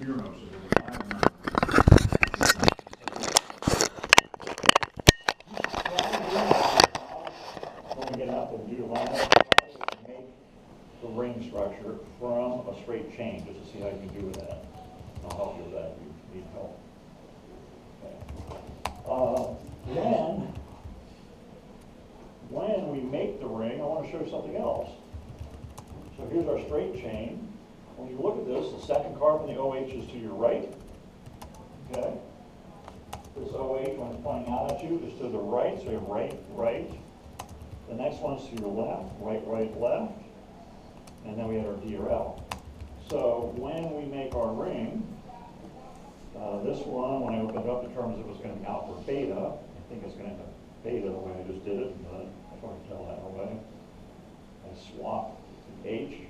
here most of it. When we get up and do the line, make the ring structure from a straight chain, just to see how you can do with that. I'll help you with that if you need help. Okay. Then, when we make the ring, I want to show you something else. So here's our straight chain. When you look at this, the second carbon, the OH, is to your right. Okay? This OH, when it's pointing out at you, is to the right, so you have right, right. The next one is to your left, right, right, left. And then we have our DRL. So when we make our ring, this one, when I opened it up, determines it was going to be alpha or beta. I think it's going to have beta the way I just did it, but I can't tell that away. I swap the H.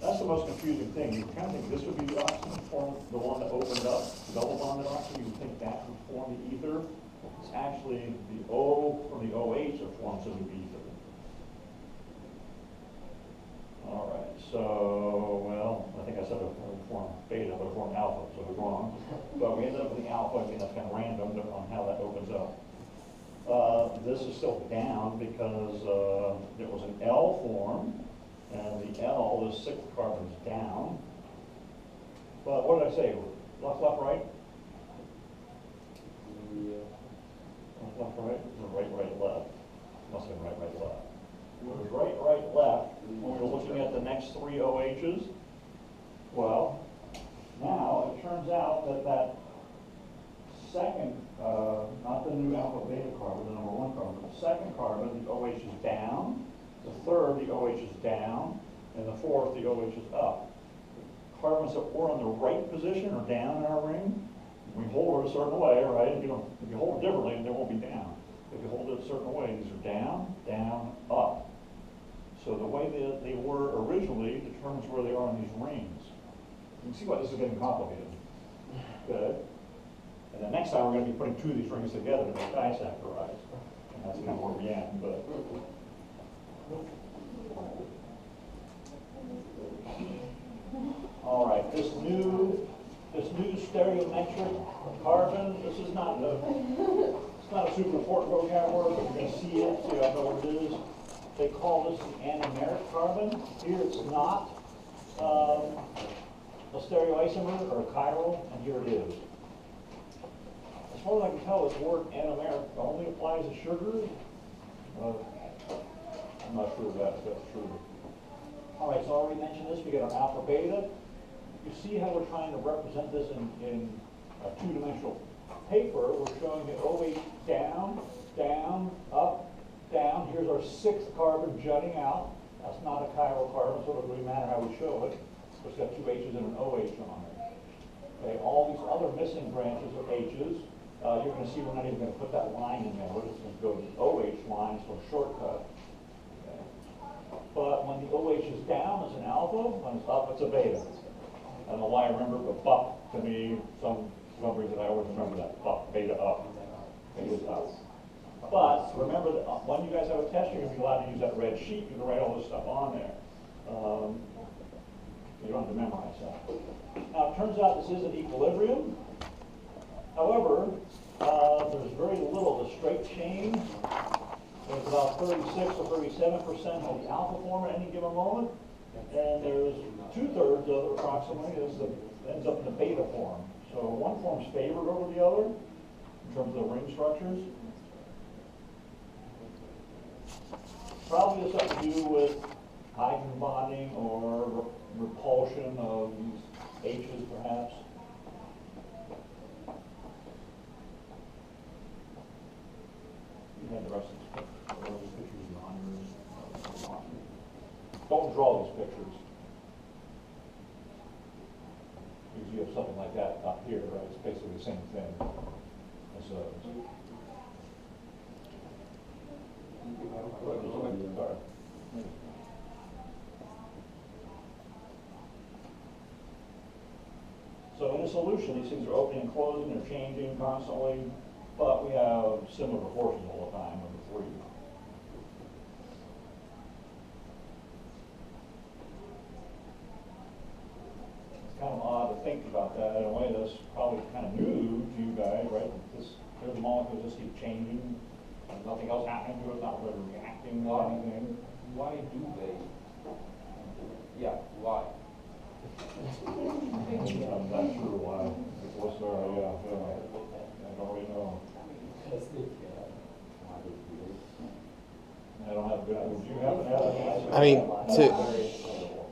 That's the most confusing thing. You kind of think this would be the oxygen form, the one that opened up, double bonded oxygen. You would think that would form the ether. It's actually the O from the OH that forms a new ether. All right, so, well, I think I said it would form beta, but it formed alpha, so we're wrong. But we ended up with the alpha. I think that's kind of random on how that opens up. This is still down because it was an L form. And the L, the sixth carbon, is down. But what did I say? Left, left, right? Left, left, right? Or right, right, left? Must have been right, right, left. It was right, right, left when we were looking at the next three OHs. Well, now it turns out that that second, not the new alpha beta carbon, the number one carbon, but the second carbon, the OH is down. The third, the OH is down, and the fourth, the OH is up. Carbons that were in the right position are down in our ring. We hold it a certain way, right? If you hold it differently, they won't be down. If you hold it a certain way, these are down, down, up. So the way that they were originally determines where they are in these rings. You can see why this is getting complicated. Good. And then next time we're going to be putting two of these rings together to make disaccharides. And that's kind of where we end, but. All right, this new stereometric carbon, this is not it's not a super important program word, but you're going to see it, so you all know what it is. They call this the anomeric carbon. Here it's not a stereoisomer or a chiral, and here it is. As far as I can tell, this word anomeric only applies to sugars. I'm not sure if that's true. All right, so I already mentioned this. We get our alpha beta. You see how we're trying to represent this in a two-dimensional paper. We're showing the OH down, down, up, down. Here's our sixth carbon jutting out. That's not a chiral carbon, so it doesn't really matter how we show it. It's got two H's and an OH on it. Okay, all these other missing branches of H's, you're going to see we're not even going to put that line in there. We're just going to go to the OH line, so shortcut. But when the OH is down, it's an alpha. When it's up, it's a beta. I don't know why I remember, but buck to me, some reason I always remember that. Buck, beta up. Beta's up. But remember that when you guys have a test, you're going to be allowed to use that red sheet. You can write all this stuff on there. You don't have to memorize that. Now, it turns out this is an equilibrium. However, there's very little. The straight chain, there's about 36 or 37% of the alpha form at any given moment, and there's 2/3 of it approximately ends up in the beta form. So one form's favored over the other in terms of the ring structures. Probably has something to do with hydrogen bonding or repulsion of these H's, perhaps. You had the rest of this picture. These pictures behind yours. Don't draw these pictures. Because you have something like that up here, right? It's basically the same thing as those. So in a solution, these things are opening and closing, they're changing constantly, but we have similar proportions all the time of the three. It's kind think about that in a way that's probably kind of new to you guys, right? The molecules just keep changing, and nothing else happening to it, not really reacting to anything. Why do they? Yeah, why? I'm not sure why. What's there? Yeah, I don't really know. I don't have a good. Would you happen to have an answer? I mean,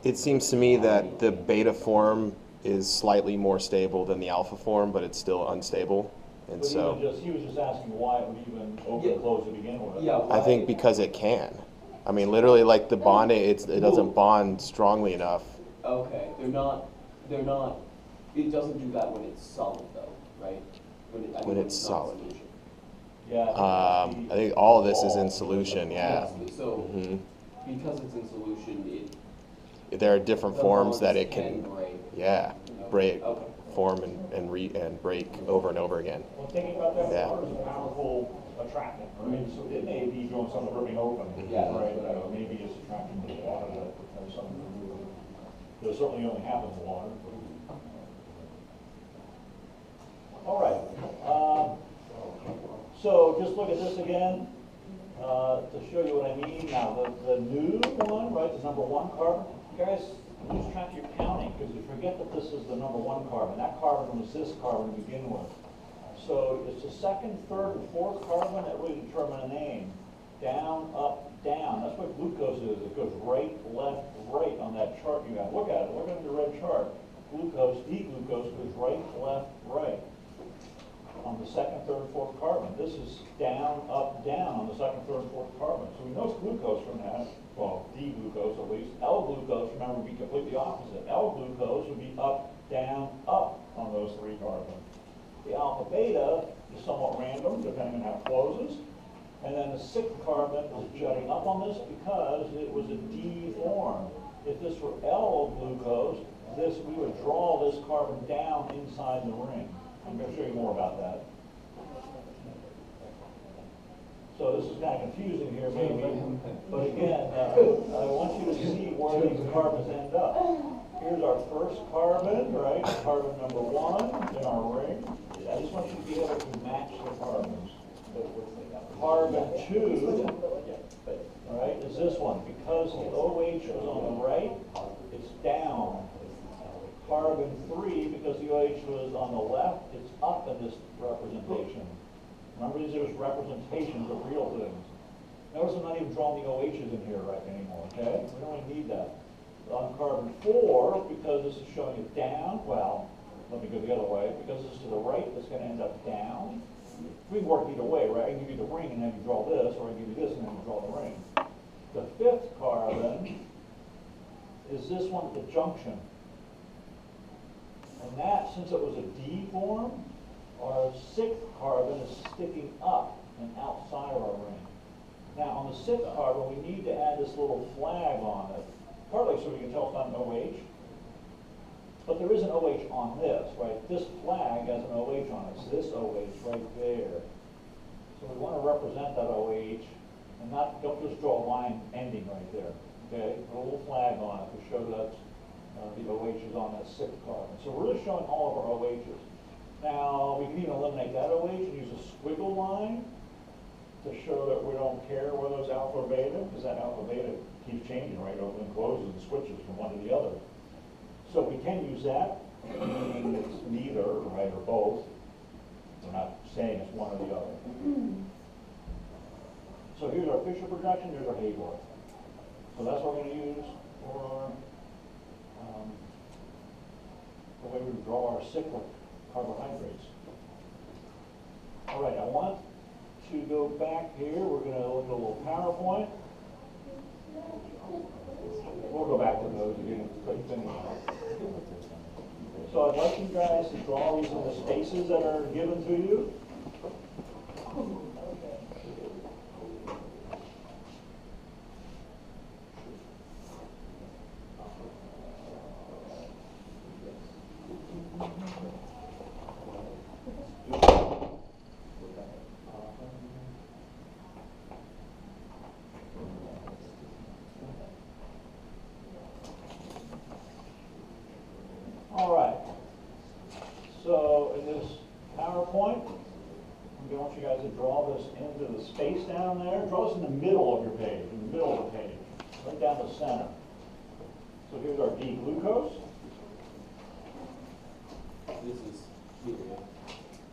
it seems to me that the beta form is slightly more stable than the alpha form, but it's still unstable, and But so he was just asking why it would even open and close to begin with. Yeah. I think because it can. I mean, literally, like the bonding, it doesn't bond strongly enough. Okay, they're not, it doesn't do that when it's solid though, right? When it's not solid. in solution. Yeah. I think all of this is in solution, yeah. Yes, so, hmm because it's in solution, There are different the forms that bonds it can, break. yeah, break, Okay. form and break over and over again. Well, thinking about that, Yeah. water is a powerful attractant, right? So it may be doing something ripping open, Yeah. right? Maybe it's attracting the water that has something to do with it. It certainly only happens in water. All right. So just look at this again to show you what I mean. Now, the new one, right, is number 1 carbon. You guys lose track of your counting because you forget that this is the number 1 carbon. That carbon was this carbon to begin with. So it's the second, third, and fourth carbon that really determine a name. Down, up, down. That's what glucose is. It goes right, left, right on that chart you got. Look at it. Look at the red chart. Glucose, D-glucose goes right, left, right on the second, third, fourth carbon. This is down, up, down on the second, third, fourth carbon. So we know it's glucose from that. Well, D-glucose at least. L-glucose, remember, would be completely opposite. L-glucose would be up, down, up on those 3 carbons. The alpha beta is somewhat random, depending on how it closes. And then the 6th carbon is jutting up on this because it was a D form. If this were L-glucose, we would draw this carbon down inside the ring. I'm going to show you more about that. So this is kind of confusing here, maybe. But again, I want you to see where these carbons end up. Here's our first carbon, right? Carbon number 1 in our ring. I just want you to be able to match the carbons. Carbon 2, right, is this one. Because the OH was on the right, it's down. Carbon 3, because the OH was on the left, it's up in this representation. Remember, these are just representations of real things. Notice I'm not even drawing the OHs in here right anymore, okay? We don't really need that. On carbon 4, because this is showing it down, well, let me go the other way. Because this is to the right, it's going to end up down. We can work either way, right? I can give you the ring and then you draw this, or I can give you this and then you draw the ring. The 5th carbon is this one at the junction. And that, since it was a D form, our 6th carbon is sticking up and outside of our ring. Now, on the 6th carbon, we need to add this little flag on it, partly so we can tell it's not an OH. But there is an OH on this, right? This flag has an OH on it. It's this OH right there. So we want to represent that OH and not, don't just draw a line ending right there, okay? Put a little flag on it to show that the OH is on that 6th carbon. So we're just showing all of our OHs. Now, we can even eliminate that OH and use a squiggle line to show that we don't care whether it's alpha or beta, because that alpha beta keeps changing, right? Opens and closes and switches from one to the other. So we can use that, meaning it's neither, right, or both. We're not saying it's one or the other. So here's our Fisher projection, here's our Hayward. So that's what we're going to use for the way we draw our cyclic carbohydrates. All right, I want to go back here. We're going to look at a little PowerPoint. We'll go back to those again. Quick finish. So I'd like you guys to draw these in the spaces that are given to you. All right. So in this PowerPoint, I want you guys to draw this into the space down there. Draw this in the middle of your page, in the middle of the page, right down the center. So here's our D-glucose. This is here, yeah.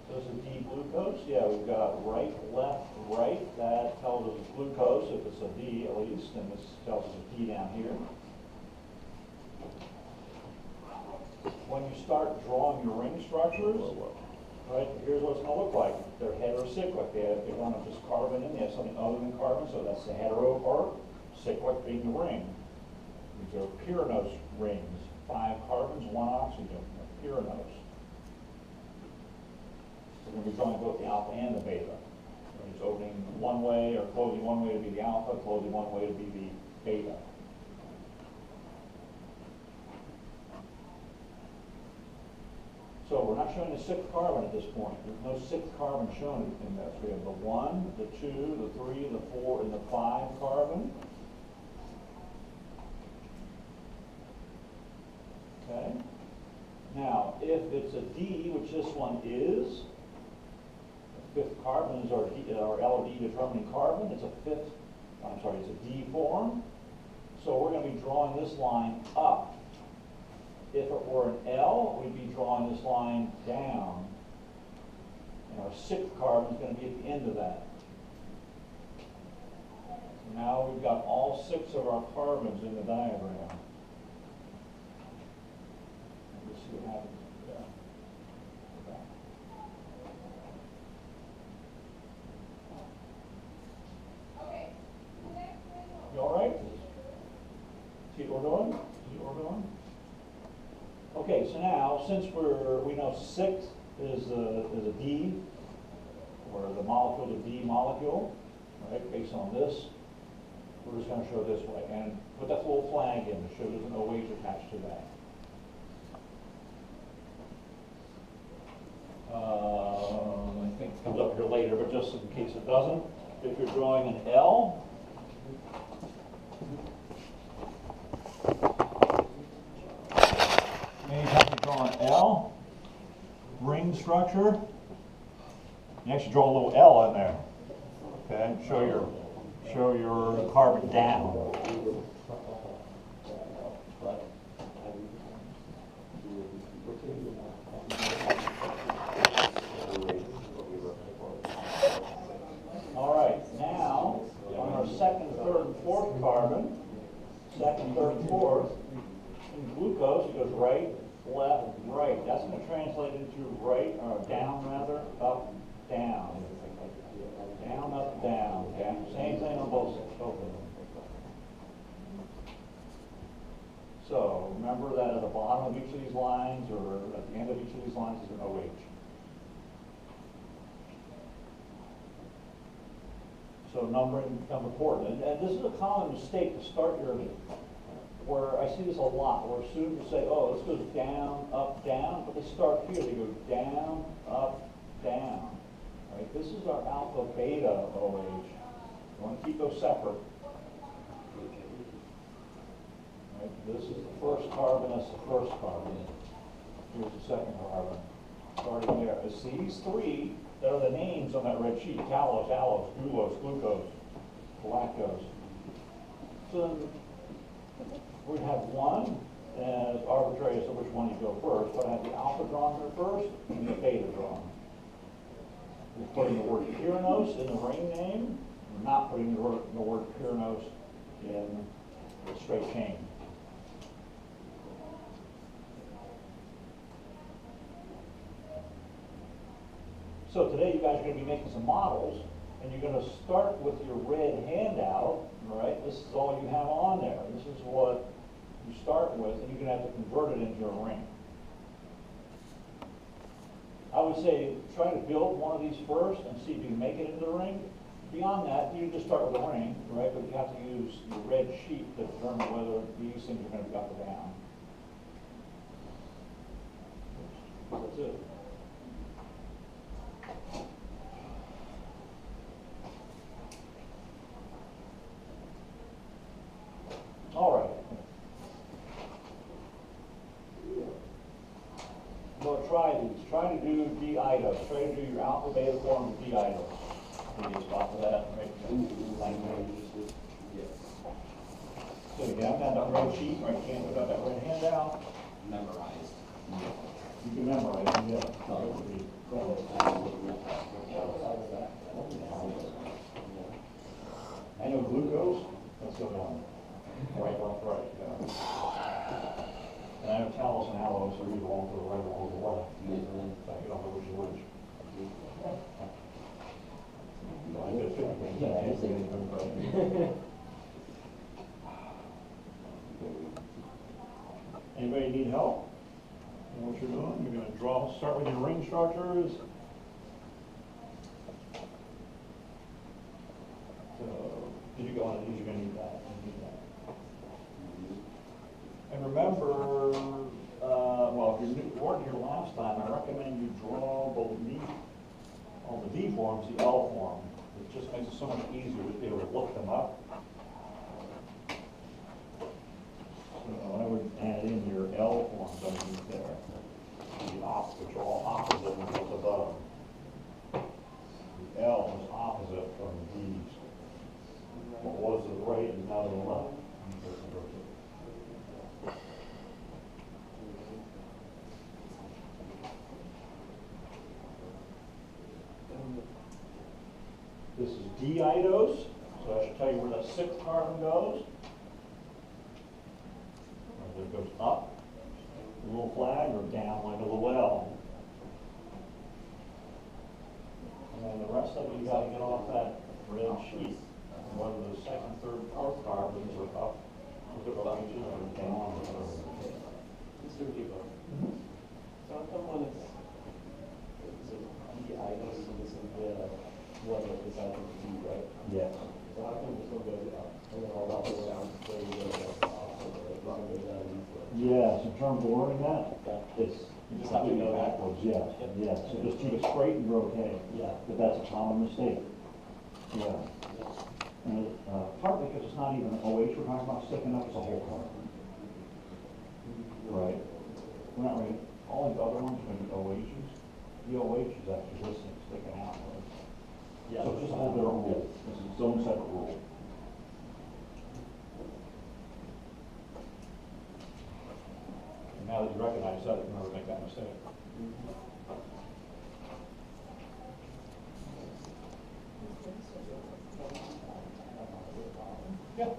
This is D-glucose. Yeah, we've got right, left, right. That tells us it's glucose, if it's a D at least, and this tells us a D down here. When you start drawing your ring structures, right, here's what it's going to look like. They're heterocyclic. They don't have just carbon in, they have something other than carbon, so that's the hetero part. Cyclic being the ring. These are pyranose rings. 5 carbons, 1 oxygen. Pyranose. We're going to be drawing both the alpha and the beta. It's opening one way or closing one way to be the alpha, closing one way to be the beta. So we're not showing the 6th carbon at this point. There's no 6th carbon shown in this. We have the 1, the 2, the 3, the 4, and the 5 carbon. Okay. Now, if it's a D, which this one is, the 5th carbon is our LOD determining carbon. It's a it's a D form. So we're going to be drawing this line up. If it were an L, we'd be drawing this line down. And our 6th carbon is going to be at the end of that. So now we've got all 6 of our carbons in the diagram. Let's see what happens there. You all right? See what we're doing? See what we're doing? Okay, so now, since we know 6 is a D, or the molecule is a D molecule, right, based on this, we're just going to show this way. And put that little flag in to show there's an OH attached to that. I think it comes up here later, but just in case it doesn't, if you're drawing an L, anytime you draw an L, ring structure, you actually draw a little L in there. Okay, show your carbon down. All right, now on our 2nd, 3rd, and 4th carbon, 2nd, 3rd, and 4th, in glucose, it goes right, left, right. That's going to translate into right, or down rather, up, down. Down, up, down. Okay? Same thing on both of them. So remember that at the bottom of each of these lines, or at the end of each of these lines, is an OH. So numbering becomes important. And this is a common mistake to start your, where I see this a lot, where students say, oh, this goes down, but they start here. They go down, up, down. Right? This is our alpha beta OH. You want to keep those separate. Right? This is the 1st carbon, that's the 1st carbon. Here's the 2nd carbon. Starting there. It's these 3 that are the names on that red sheet. Talose, allose, glucose, glucose, galactose. So then we have 1 as arbitrary as to which one you go first, but I have the alpha drawn here first and the beta drawn. We're putting the word pyranose in the ring name. We're not putting the word pyranose in the straight chain. So today you guys are going to be making some models, and you're going to start with your red handout, right? This is all you have on there. This is what you start with, and you're going to have to convert it into a ring. I would say try to build one of these first and see if you can make it into the ring. Beyond that, you just start with a ring, right? But you have to use your red sheet to determine whether these things are going to be up or down. That's it. All right. What try these. Try to do D-idos. Try to do your alpha beta form of D-idos. Can you stop for that? Right. So again, I've got that red sheet, right? Can't without that red handout. Memorized. You can memorize it, yeah. I know glucose, let's go down. Right, left, right, yeah. And I know talus and aloes are either one to the right or one to the left. I don't know which is which. Anybody need help in what you're doing? You're going to start with your ring structures. So, did you go on these? You're going to need that. And remember, well, if you weren't here last time, I recommend you draw beneath all the D forms, the L form. It just makes it so much easier to be able to look them up. So I would add in your L forms underneath there. The which are all opposite of what's above. The L is opposite from these. What was to the right is now to the left. This is D-idos, so I should tell you where that sixth carbon goes. Whether it goes up, a little flag, or down like a little L. And then the rest of it, you got to get off that red sheet. Whether the second, third, fourth carbons are up, or down. Mr. Vivo. So how come when it's D-idos, so this is the one that is out of D, right? Yes. So how come this one goes up? And then all that way down, where you go down, Yes, in terms of learning that, it's, you just have to know that. backwards, yes, yes. So just keep it straight and you're okay. Yeah. But that's a common mistake. Yeah. And, partly because it's not even an OH we're talking about sticking up, it's a whole carbon. Right. We're not really, all the other ones are going to be OHs. The OH is actually this thing sticking out. Right? Yeah. So it's just a whole different rule. It's its own separate rule. And now that you recognize that, you never make that mistake. Yeah.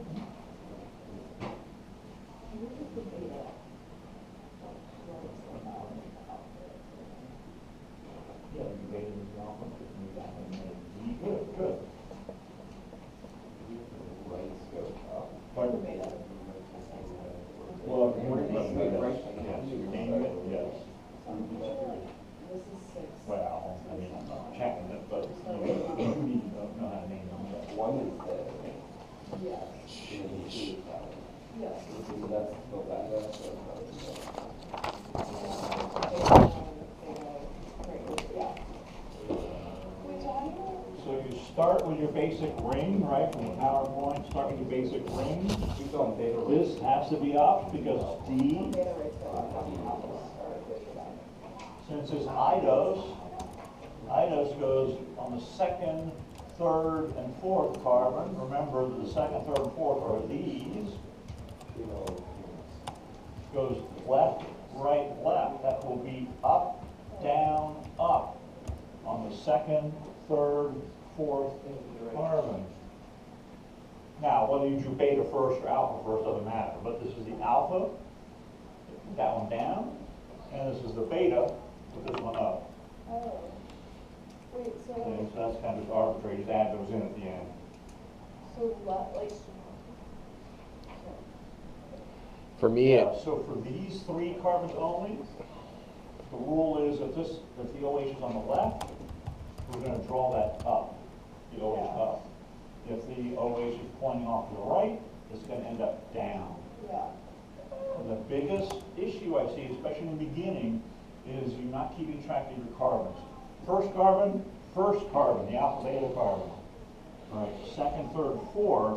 Yeah, you made it as well. Good, good. Pardon? Well, if you want to yes, you name it, yes. Well, I mean, I'm not checking it, but you need to know how to name them. One is there. Yes. Yes. So that's go back. So you start with your basic ring, right, from the PowerPoint, start with your basic ring. This has to be up because D, since it's idos, idos goes on the second, third, and fourth carbon. Remember, the second, third, and fourth are these. Goes left, right, left. That will be up, down, up on the second, third, fourth carbon. Now, whether you do beta first or alpha first doesn't matter, but this is the alpha, that one down, and this is the beta, put this one up. Oh. Wait, so. Okay, so that's kind of arbitrary, just add those in at the end. So like. For me, Yeah, so for these three carbons only, the rule is if the OH is on the left, we're going to draw that up, the OH up. If the OH is pointing off to the right, it's going to end up down. Yeah. And the biggest issue I see, especially in the beginning, is you're not keeping track of your carbons. First carbon, the alpha beta carbon. All right, second, third, fourth.